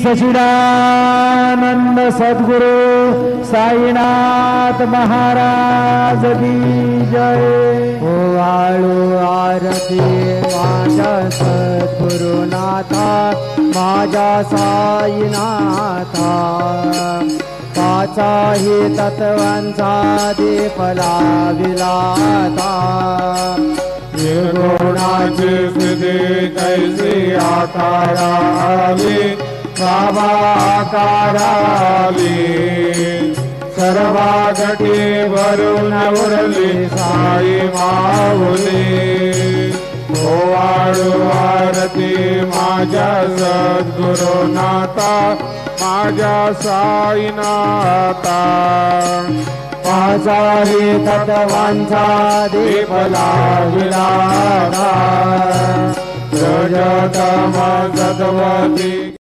सच्चिदानंद सद्गुरु साईनाथ महाराज की जय। ओवाळू आरती माझ्या सद्गुरुनाथा माझ्या साईनाथा पाचाही तत्वांचा दीप लाविलाता निर्गुणाची स्थिती कैसी आकाराली बाबा आकाराली सर्वा घटी भरून उरली साई माऊली। ओवाळू आरती माझ्या सद्गुरुनाथा माझ्या साईनाथा पाचाही तत्वांचा दीप लाविलाता रजतम सद्वती